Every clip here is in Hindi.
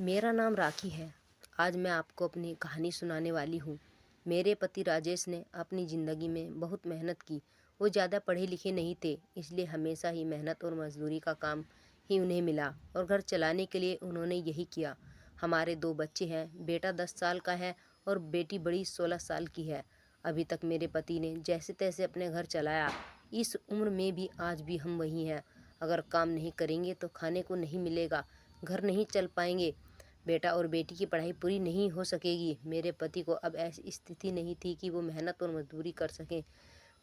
मेरा नाम राखी है। आज मैं आपको अपनी कहानी सुनाने वाली हूँ। मेरे पति राजेश ने अपनी ज़िंदगी में बहुत मेहनत की। वो ज़्यादा पढ़े लिखे नहीं थे, इसलिए हमेशा ही मेहनत और मजदूरी का काम ही उन्हें मिला और घर चलाने के लिए उन्होंने यही किया। हमारे 2 बच्चे हैं, बेटा 10 साल का है और बेटी बड़ी 16 साल की है। अभी तक मेरे पति ने जैसे तैसे अपने घर चलाया। इस उम्र में भी आज भी हम वही हैं। अगर काम नहीं करेंगे तो खाने को नहीं मिलेगा, घर नहीं चल पाएंगे, बेटा और बेटी की पढ़ाई पूरी नहीं हो सकेगी। मेरे पति को अब ऐसी स्थिति नहीं थी कि वो मेहनत और मजदूरी कर सकें।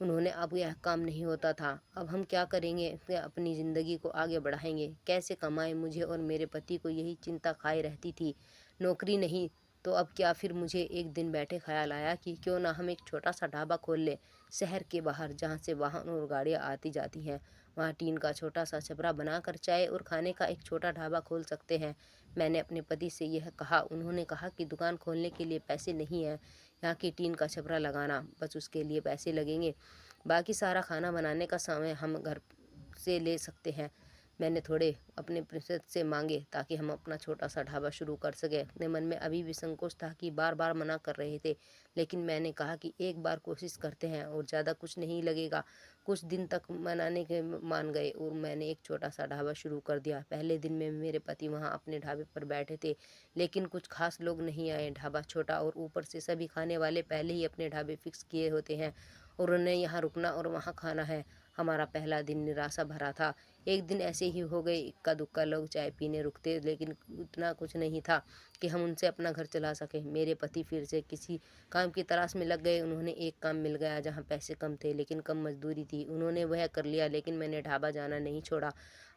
उन्होंने अब यह काम नहीं होता था। अब हम क्या करेंगे? क्या अपनी ज़िंदगी को आगे बढ़ाएंगे? कैसे कमाएं? मुझे और मेरे पति को यही चिंता खाए रहती थी। नौकरी नहीं तो अब क्या? फिर मुझे एक दिन बैठे ख्याल आया कि क्यों ना हम एक छोटा सा ढाबा खोल लें, शहर के बाहर जहाँ से वाहन और गाड़ियाँ आती जाती हैं। वहाँ टीन का छोटा सा छपरा बनाकर चाय और खाने का एक छोटा ढाबा खोल सकते हैं। मैंने अपने पति से यह कहा। उन्होंने कहा कि दुकान खोलने के लिए पैसे नहीं हैं, यहाँ की टीन का छपरा लगाना बस उसके लिए पैसे लगेंगे, बाकी सारा खाना बनाने का समय हम घर से ले सकते हैं। मैंने थोड़े अपने प्रतिशत से मांगे ताकि हम अपना छोटा सा ढाबा शुरू कर सकें। अपने मन में अभी भी संकोच था कि बार बार मना कर रहे थे, लेकिन मैंने कहा कि एक बार कोशिश करते हैं और ज़्यादा कुछ नहीं लगेगा। कुछ दिन तक मनाने के मान गए और मैंने एक छोटा सा ढाबा शुरू कर दिया। पहले दिन में मेरे पति वहाँ अपने ढाबे पर बैठे थे, लेकिन कुछ खास लोग नहीं आए। ढाबा छोटा और ऊपर से सभी खाने वाले पहले ही अपने ढाबे फिक्स किए होते हैं और उन्हें यहाँ रुकना और वहाँ खाना है। हमारा पहला दिन निराशा भरा था। एक दिन ऐसे ही हो गए, इक्का दुक्का लोग चाय पीने रुकते, लेकिन उतना कुछ नहीं था कि हम उनसे अपना घर चला सकें। मेरे पति फिर से किसी काम की तलाश में लग गए। उन्होंने एक काम मिल गया जहाँ पैसे कम थे लेकिन कम मजदूरी थी। उन्होंने वह कर लिया, लेकिन मैंने ढाबा जाना नहीं छोड़ा।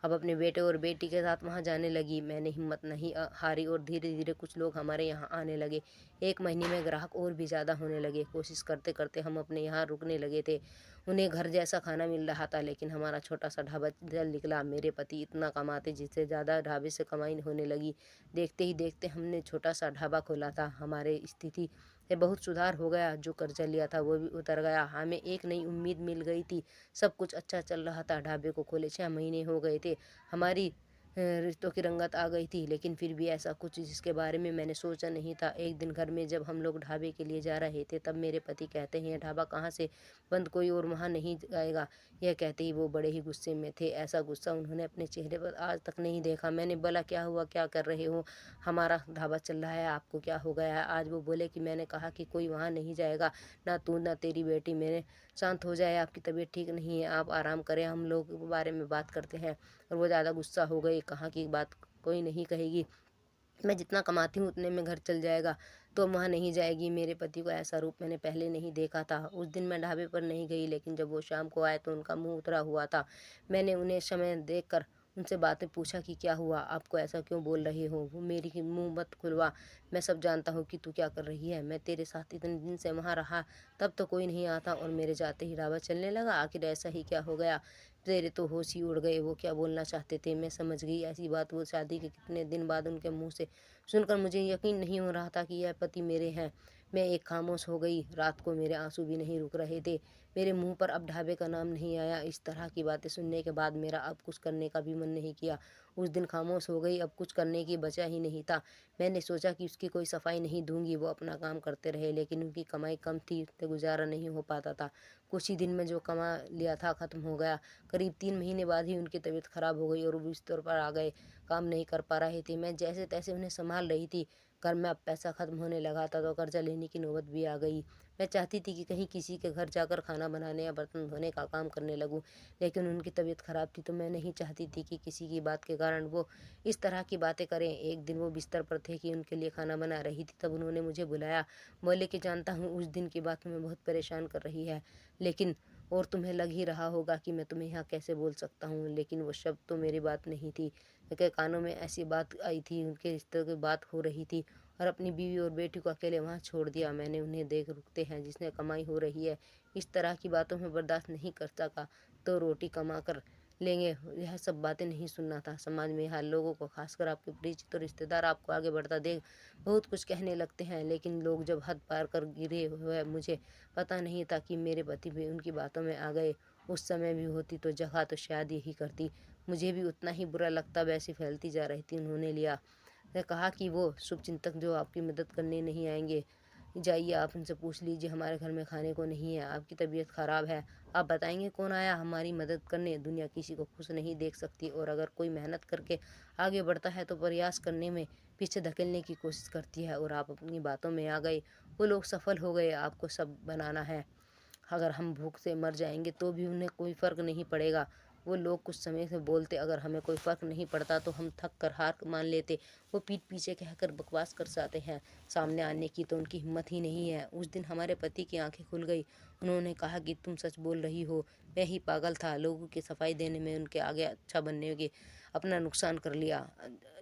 अब अपने बेटे और बेटी के साथ वहाँ जाने लगी। मैंने हिम्मत नहीं हारी और धीरे धीरे कुछ लोग हमारे यहाँ आने लगे। एक महीने में ग्राहक और भी ज़्यादा होने लगे। कोशिश करते करते हम अपने यहाँ रुकने लगे थे। उन्हें घर जैसा खाना मिल रहा था, लेकिन हमारा छोटा सा ढाबा जल निकला। मेरे पति इतना कमाते जिससे ज़्यादा ढाबे से कमाई होने लगी। देखते ही देखते हमने छोटा सा ढाबा खोला था। हमारे स्थिति में बहुत सुधार हो गया। जो कर्जा लिया था वो भी उतर गया। हमें एक नई उम्मीद मिल गई थी। सब कुछ अच्छा चल रहा था। ढाबे को खोले 6 महीने हो गए थे। हमारी रिश्तों की रंगत आ गई थी, लेकिन फिर भी ऐसा कुछ जिसके बारे में मैंने सोचा नहीं था। एक दिन घर में जब हम लोग ढाबे के लिए जा रहे थे, तब मेरे पति कहते हैं, ढाबा कहाँ से बंद, कोई और वहाँ नहीं जाएगा। यह कहते ही वो बड़े ही गुस्से में थे। ऐसा गुस्सा उन्होंने अपने चेहरे पर आज तक नहीं देखा। मैंने बोला, क्या हुआ, क्या कर रहे हो? हमारा ढाबा चल रहा है, आपको क्या हो गया है? आज वो बोले कि मैंने कहा कि कोई वहाँ नहीं जाएगा, ना तू ना तेरी बेटी। मेरे शांत हो जाए, आपकी तबीयत ठीक नहीं है, आप आराम करें, हम लोग के बारे में बात करते हैं। और वो ज़्यादा गुस्सा हो गई। कहा कि बात कोई नहीं कहेगी, मैं जितना कमाती हूँ उतने में घर चल जाएगा, तो वहाँ नहीं जाएगी। मेरे पति को ऐसा रूप मैंने पहले नहीं देखा था। उस दिन मैं ढाबे पर नहीं गई, लेकिन जब वो शाम को आए तो उनका मुंह उतरा हुआ था। मैंने उन्हें समय देखकर उनसे बातें पूछा कि क्या हुआ, आपको ऐसा क्यों बोल रहे हो? वो मेरी कि मुंह मत खुलवा, मैं सब जानता हूँ कि तू क्या कर रही है। मैं तेरे साथ इतने दिन से वहाँ रहा, तब तो कोई नहीं आता और मेरे जाते ही ढाबा चलने लगा। आखिर ऐसा ही क्या हो गया? तेरे तो होश ही उड़ गए। वो क्या बोलना चाहते थे? मैं समझ गई। ऐसी बात वो शादी के कितने दिन बाद उनके मुंह से सुनकर मुझे यकीन नहीं हो रहा था कि यह पति मेरे हैं। मैं एक खामोश हो गई। रात को मेरे आंसू भी नहीं रुक रहे थे। मेरे मुंह पर अब ढाबे का नाम नहीं आया। इस तरह की बातें सुनने के बाद मेरा अब कुछ करने का भी मन नहीं किया। उस दिन खामोश हो गई। अब कुछ करने की बचा ही नहीं था। मैंने सोचा कि उसकी कोई सफाई नहीं दूंगी। वो अपना काम करते रहे, लेकिन उनकी कमाई कम थी तो गुजारा नहीं हो पाता था। कुछ ही दिन में जो कमा लिया था खत्म हो गया। करीब 3 महीने बाद ही उनकी तबीयत खराब हो गई और वो बिस्तर पर आ गए। काम नहीं कर पा रहे थे। मैं जैसे तैसे उन्हें संभाल रही थी। घर में अब पैसा खत्म होने लगा था तो कर्जा लेने की नौबत भी आ गई। मैं चाहती थी कि कहीं किसी के घर जाकर खाना बनाने या बर्तन धोने का काम करने लगूं, लेकिन उनकी तबीयत खराब थी तो मैं नहीं चाहती थी कि किसी की बात के कारण वो इस तरह की बातें करें। एक दिन वो बिस्तर पर थे कि उनके लिए खाना बना रही थी, तब उन्होंने मुझे बुलाया। बोले कि जानता हूँ उस दिन की बात तुम्हें बहुत परेशान कर रही है, लेकिन और तुम्हें लग ही रहा होगा कि मैं तुम्हें यहाँ कैसे बोल सकता हूँ, लेकिन वो शब्द तो मेरी बात नहीं थी। उनके कानों में ऐसी बात आई थी, उनके रिश्ते की बात हो रही थी और अपनी बीवी और बेटी को अकेले वहाँ छोड़ दिया। मैंने उन्हें देख रुकते हैं जिसने कमाई हो रही है, इस तरह की बातों में बर्दाश्त नहीं कर सका। तो रोटी कमा कर लेंगे, यह सब बातें नहीं सुनना था। समाज में हर लोगों को, खासकर आपके परिचित और रिश्तेदार आपको आगे बढ़ता देख बहुत कुछ कहने लगते हैं, लेकिन लोग जब हद पार कर गिरे हुए, मुझे पता नहीं था कि मेरे पति भी उनकी बातों में आ गए। उस समय भी होती तो जगह तो शायद यही करती। मुझे भी उतना ही बुरा लगता, वैसी फैलती जा रही थी। उन्होंने लिया ने कहा कि वो शुभचिंतक जो आपकी मदद करने नहीं आएंगे। जाइए आप उनसे पूछ लीजिए, हमारे घर में खाने को नहीं है, आपकी तबीयत ख़राब है, आप बताएंगे कौन आया हमारी मदद करने। दुनिया किसी को खुश नहीं देख सकती, और अगर कोई मेहनत करके आगे बढ़ता है तो प्रयास करने में पीछे धकेलने की कोशिश करती है, और आप अपनी बातों में आ गए। वो लोग सफल हो गए, आपको सब बनाना है। अगर हम भूख से मर जाएंगे तो भी उन्हें कोई फ़र्क नहीं पड़ेगा। वो लोग कुछ समय से बोलते, अगर हमें कोई फ़र्क नहीं पड़ता तो हम थक कर हार मान लेते। वो पीठ पीछे कहकर बकवास कर जाते हैं, सामने आने की तो उनकी हिम्मत ही नहीं है। उस दिन हमारे पति की आंखें खुल गई। उन्होंने कहा कि तुम सच बोल रही हो, मैं ही पागल था। लोगों की सफाई देने में उनके आगे अच्छा बनने के अपना नुकसान कर लिया।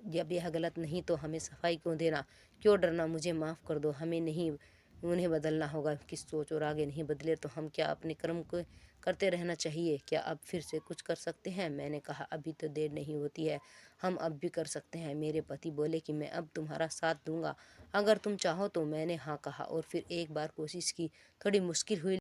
जब यह गलत नहीं तो हमें सफाई क्यों देना, क्यों डरना। मुझे माफ़ कर दो, हमें नहीं उन्हें बदलना होगा। किस सोच और आगे नहीं बदले तो हम क्या अपने कर्म को करते रहना चाहिए। क्या अब फिर से कुछ कर सकते हैं। मैंने कहा, अभी तो देर नहीं होती है, हम अब भी कर सकते हैं। मेरे पति बोले कि मैं अब तुम्हारा साथ दूंगा अगर तुम चाहो तो। मैंने हाँ कहा और फिर एक बार कोशिश की। थोड़ी मुश्किल हुई,